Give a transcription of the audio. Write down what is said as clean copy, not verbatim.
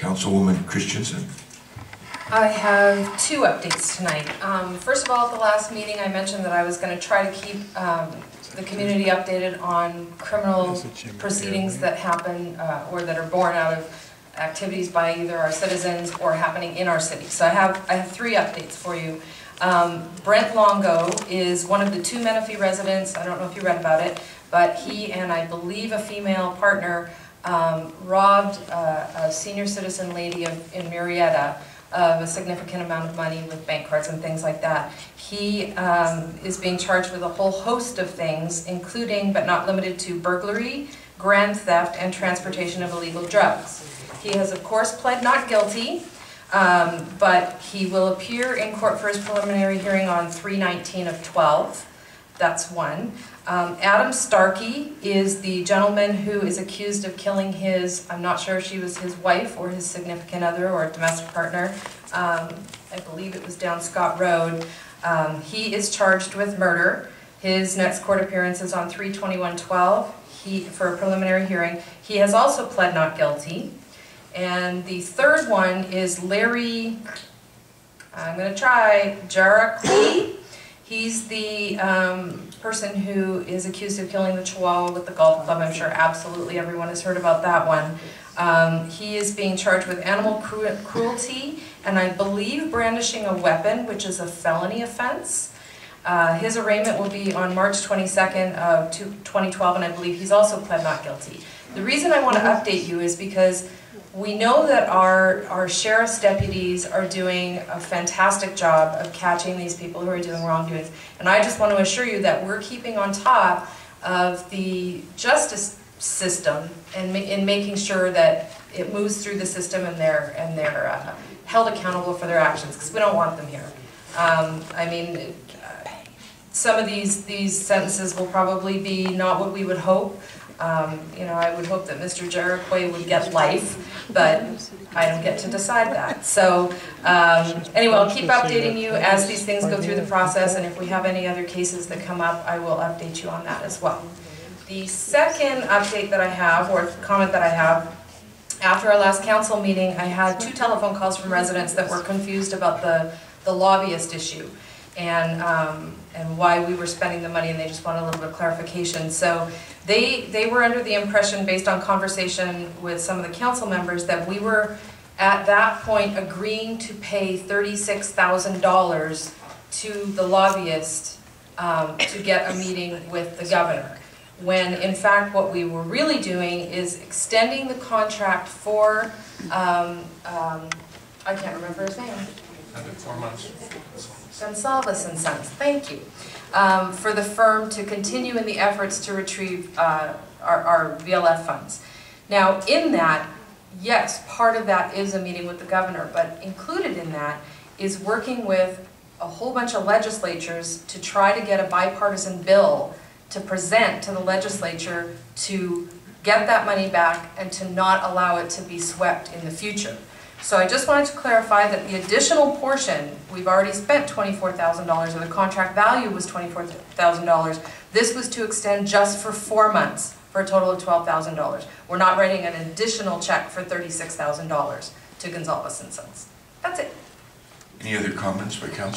Councilwoman Kristjansson. I have two updates tonight. First of all, at the last meeting I mentioned that I was going to try to keep the community updated on criminal proceedings that happen or that are born out of activities by either our citizens or happening in our city. So I have three updates for you. Brent Longo is one of the two Menifee residents. I don't know if you read about it, but he and I believe a female partner robbed a senior citizen lady in Murrieta of a significant amount of money with bank cards and things like that. He is being charged with a whole host of things, including but not limited to burglary, grand theft, and transportation of illegal drugs. He has of course pled not guilty, but he will appear in court for his preliminary hearing on 3/19 of 12. That's one. Adam Starkey is the gentleman who is accused of killing his, I'm not sure if she was his wife or his significant other or domestic partner. I believe it was down Scott Road. He is charged with murder. His next court appearance is on 3/21/12 for a preliminary hearing. He has also pled not guilty. And the third one is Larry, I'm going to try, Jarakli. He's the person who is accused of killing the Chihuahua with the golf club. I'm sure absolutely everyone has heard about that one. He is being charged with animal cruelty and I believe brandishing a weapon, which is a felony offense. His arraignment will be on March 22nd of 2012, and I believe he's also pled not guilty. The reason I want to update you is because we know that our sheriff's deputies are doing a fantastic job of catching these people who are doing wrongdoings. And I just want to assure you that we're keeping on top of the justice system and in making sure that it moves through the system and they're held accountable for their actions, because we don't want them here. I mean, some of these sentences will probably be not what we would hope. You know, I would hope that Mr. Jericho would get life, but I don't get to decide that. So anyway, I'll keep updating you as these things go through the process, and if we have any other cases that come up, I will update you on that as well. The second update that I have, or comment that I have, after our last council meeting, I had two telephone calls from residents that were confused about the lobbyist issue and why we were spending the money, and they just wanted a little bit of clarification. So they were under the impression, based on conversation with some of the council members, that we were at that point agreeing to pay $36,000 to the lobbyist to get a meeting with the governor, when in fact what we were really doing is extending the contract for, I can't remember his name. 4 months. Gonsalves and Sons, thank you, for the firm to continue in the efforts to retrieve our VLF funds. Now in that, yes, part of that is a meeting with the governor, but included in that is working with a whole bunch of legislatures to try to get a bipartisan bill to present to the legislature to get that money back and to not allow it to be swept in the future. So I just wanted to clarify that the additional portion, we've already spent $24,000, or the contract value was $24,000. This was to extend just for 4 months for a total of $12,000. We're not writing an additional check for $36,000 to Gonsalves and Sons. That's it. Any other comments by council?